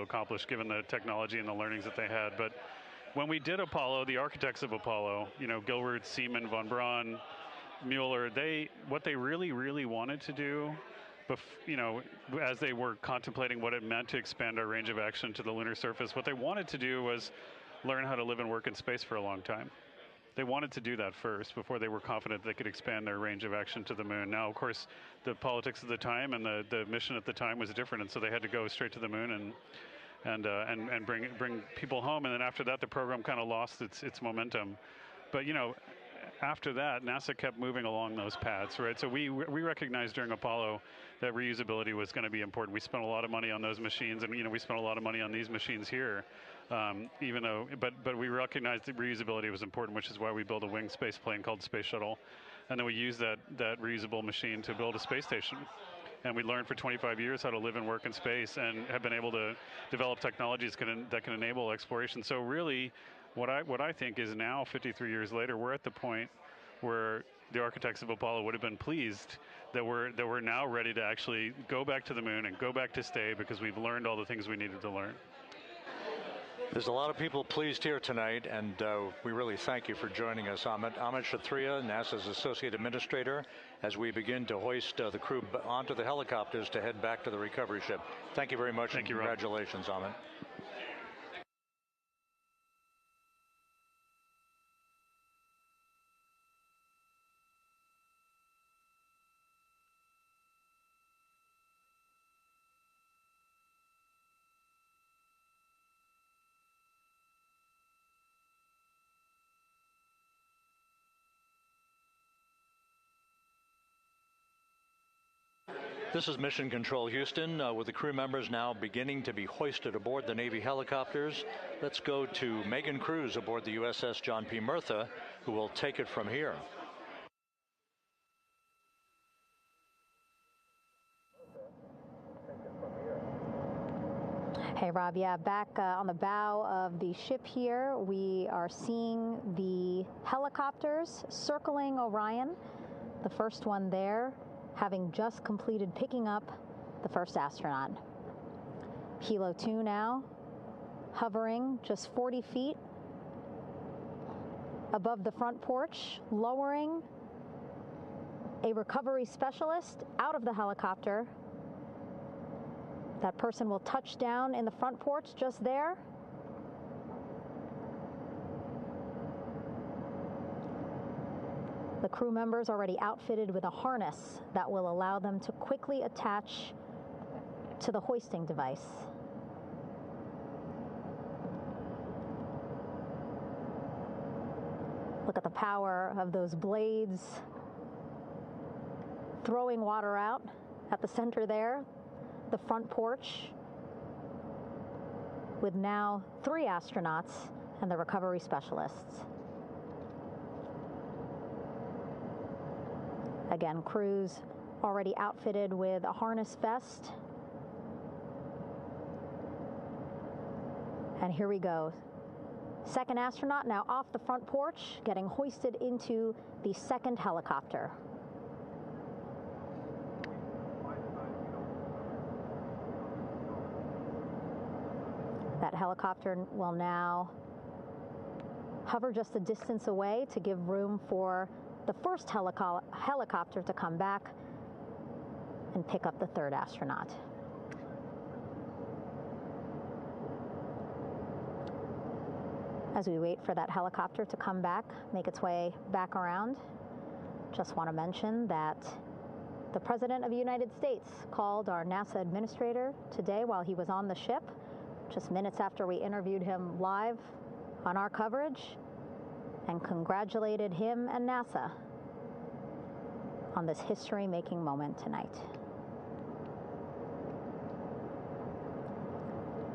to accomplish given the technology and the learnings that they had. But when we did Apollo, the architects of Apollo, Gilbert, Seaman, von Braun, Mueller, what they really, really wanted to do, as they were contemplating what it meant to expand our range of action to the lunar surface, what they wanted to do was learn how to live and work in space for a long time. They wanted to do that first before they were confident they could expand their range of action to the moon. Now, of course, the politics of the time and the mission at the time was different, and so they had to go straight to the moon and bring people home. And then after that, the program kind of lost its momentum. But after that, NASA kept moving along those paths, right? So we recognized during Apollo that reusability was going to be important. We spent a lot of money on those machines, and we spent a lot of money on these machines here. But we recognized that reusability was important, which is why we built a winged space plane called Space Shuttle, and then we used that reusable machine to build a space station. And we learned for 25 years how to live and work in space, and have been able to develop technologies that can enable exploration. So really, what I think is now, 53 years later, we're at the point where the architects of Apollo would have been pleased that we're now ready to actually go back to the moon and go back to stay, because we've learned all the things we needed to learn. There's a lot of people pleased here tonight, and we really thank you for joining us, Amit. Amit Kshatriya, NASA's Associate Administrator, as we begin to hoist the crew onto the helicopters to head back to the recovery ship. Thank you very much, and congratulations, Amit. This is Mission Control Houston, with the crew members now beginning to be hoisted aboard the Navy helicopters. Let's go to Megan Cruz aboard the USS John P. Murtha, who will take it from here. Hey, Rob. Yeah, back on the bow of the ship here, we are seeing the helicopters circling Orion. The first one there, having just completed picking up the first astronaut. Helo 2 now, hovering just 40 feet above the front porch, lowering a recovery specialist out of the helicopter. That person will touch down in the front porch just there. The crew members already outfitted with a harness that will allow them to quickly attach to the hoisting device. Look at the power of those blades throwing water out at the center there, the front porch, with now 3 astronauts and the recovery specialists. Again, crews already outfitted with a harness vest. And here we go. Second astronaut now off the front porch, getting hoisted into the second helicopter. That helicopter will now hover just a distance away to give room for the first helicopter to come back and pick up the third astronaut. As we wait for that helicopter to come back, make its way back around, just want to mention that the President of the United States called our NASA administrator today while he was on the ship, just minutes after we interviewed him live on our coverage, and congratulated him and NASA on this history-making moment tonight.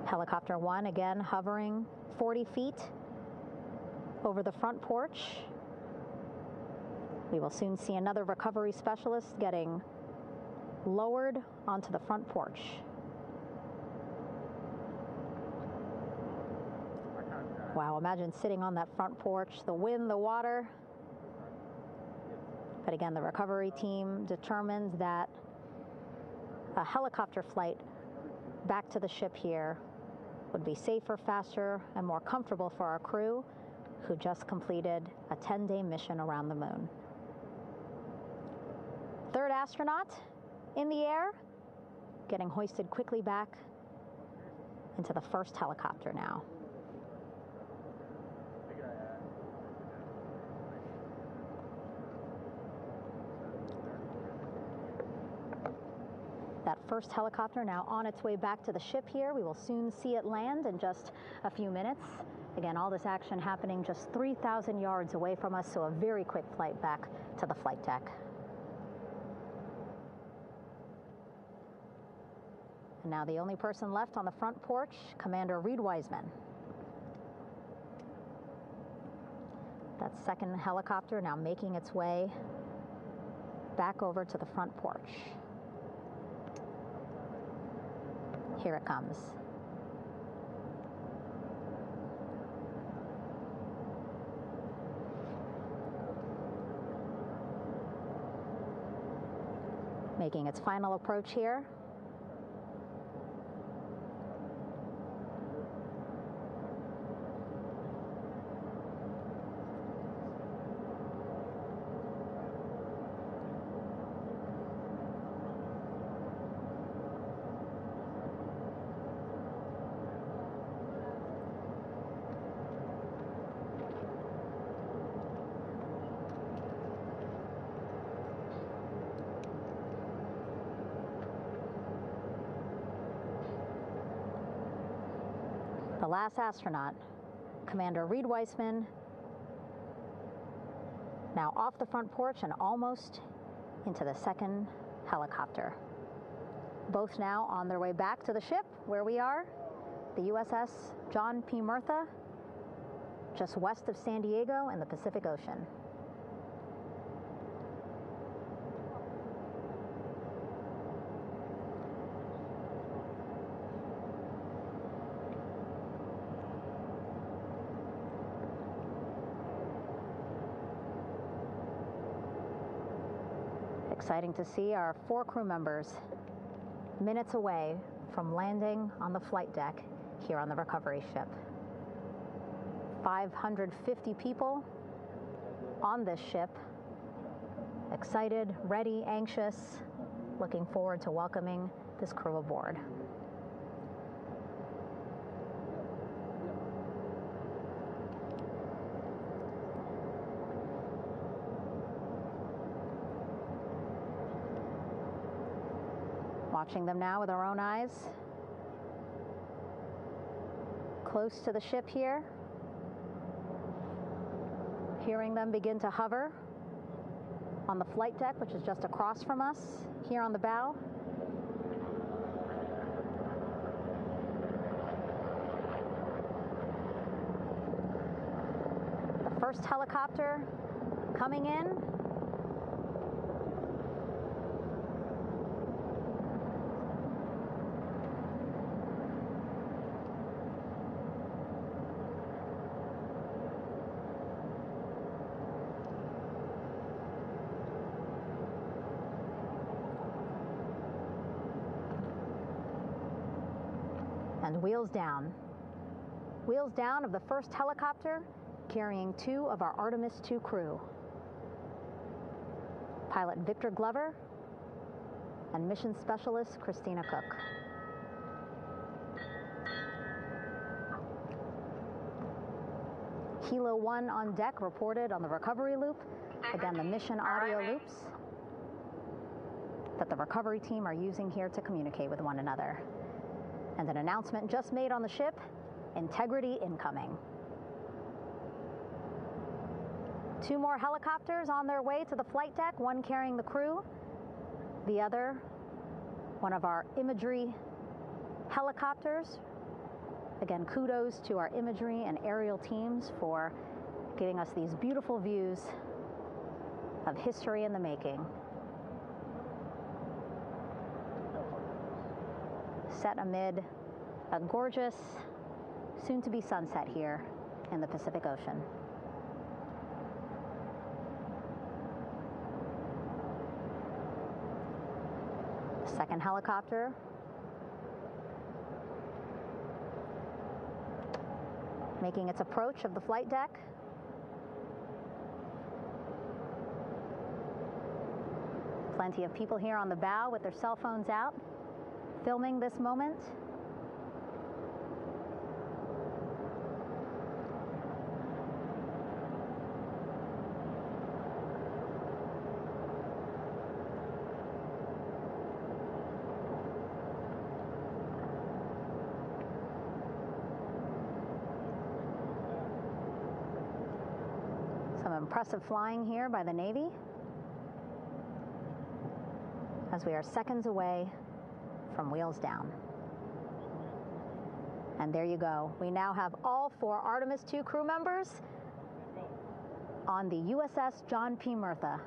Helicopter 1 again hovering 40 feet over the front porch. We will soon see another recovery specialist getting lowered onto the front porch. Wow, imagine sitting on that front porch, the wind, the water. But again, the recovery team determined that a helicopter flight back to the ship here would be safer, faster, and more comfortable for our crew who just completed a 10-day mission around the moon. Third astronaut in the air, getting hoisted quickly back into the first helicopter now. That first helicopter now on its way back to the ship here. We will soon see it land in just a few minutes. Again, all this action happening just 3,000 yards away from us, so a very quick flight back to the flight deck. And now the only person left on the front porch, Commander Wiseman. That second helicopter now making its way back over to the front porch. Here it comes. Making its final approach here. The last astronaut, Commander Wiseman, now off the front porch and almost into the second helicopter. Both now on their way back to the ship where we are, the USS John P. Murtha, just west of San Diego in the Pacific Ocean. Exciting to see our 4 crew members minutes away from landing on the flight deck here on the recovery ship. 550 people on this ship, excited, ready, anxious, looking forward to welcoming this crew aboard. Watching them now with our own eyes. Close to the ship here. Hearing them begin to hover on the flight deck, which is just across from us, here on the bow. The first helicopter coming in. And wheels down. Wheels down of the first helicopter carrying 2 of our Artemis II crew. Pilot Victor Glover and mission specialist Christina Koch. Helo 1 on deck reported on the recovery loop. Again, the mission audio loops that the recovery team are using here to communicate with one another. And an announcement just made on the ship, integrity incoming. 2 more helicopters on their way to the flight deck, one carrying the crew, the other, one of our imagery helicopters. Again, kudos to our imagery and aerial teams for giving us these beautiful views of history in the making. Set amid a gorgeous, soon-to-be sunset here in the Pacific Ocean. Second helicopter making its approach of the flight deck. Plenty of people here on the bow with their cell phones out, filming this moment. Some impressive flying here by the Navy, as we are seconds away from wheels down. And there you go. We now have all 4 Artemis II crew members on the USS John P. Murtha.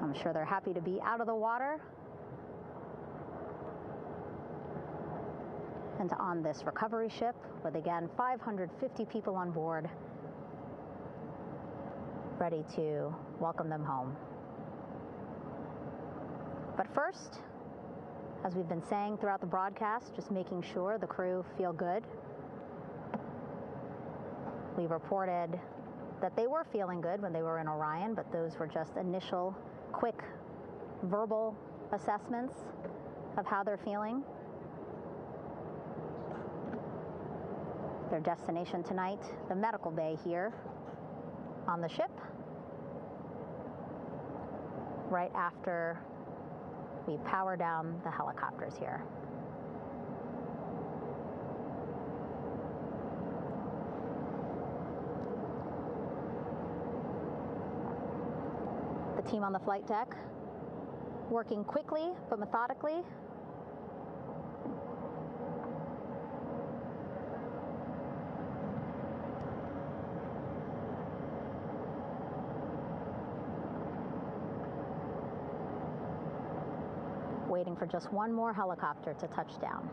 I'm sure they're happy to be out of the water and on this recovery ship with, again, 550 people on board, ready to welcome them home. But first, as we've been saying throughout the broadcast, just making sure the crew feel good. We reported that they were feeling good when they were in Orion, but those were just initial, quick, verbal assessments of how they're feeling. Their destination tonight, the medical bay here on the ship, right after we power down the helicopters here. The team on the flight deck working quickly but methodically. Waiting for just one more helicopter to touch down.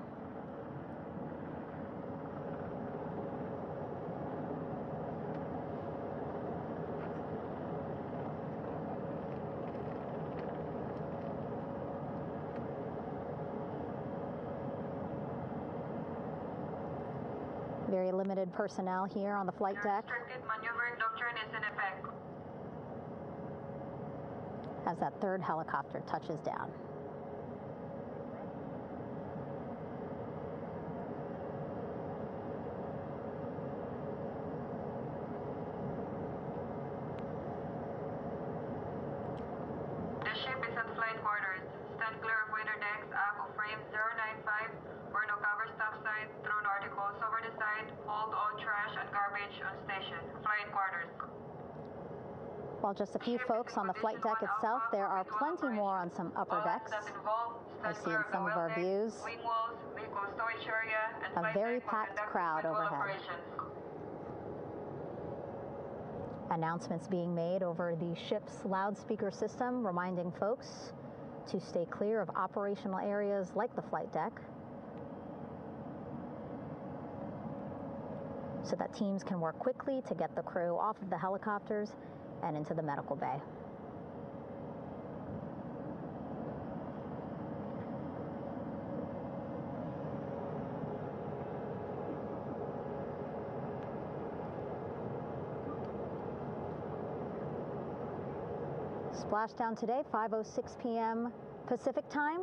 Very limited personnel here on the flight deck. Restricted maneuvering doctrine is in effect. As that 3rd helicopter touches down. The ship is at flight quarters. Stand clear of waiter decks, ACO frame 095, or no cover stop sign, thrown articles over the side, hold all trash and garbage on station. Flight quarters. While just a few folks on the flight deck itself, there are plenty more on some upper decks. I see in some of our views a very packed crowd overhead. Announcements being made over the ship's loudspeaker system, reminding folks to stay clear of operational areas like the flight deck, so that teams can work quickly to get the crew off of the helicopters and into the medical bay. Splashdown today, 5:06 p.m. Pacific time.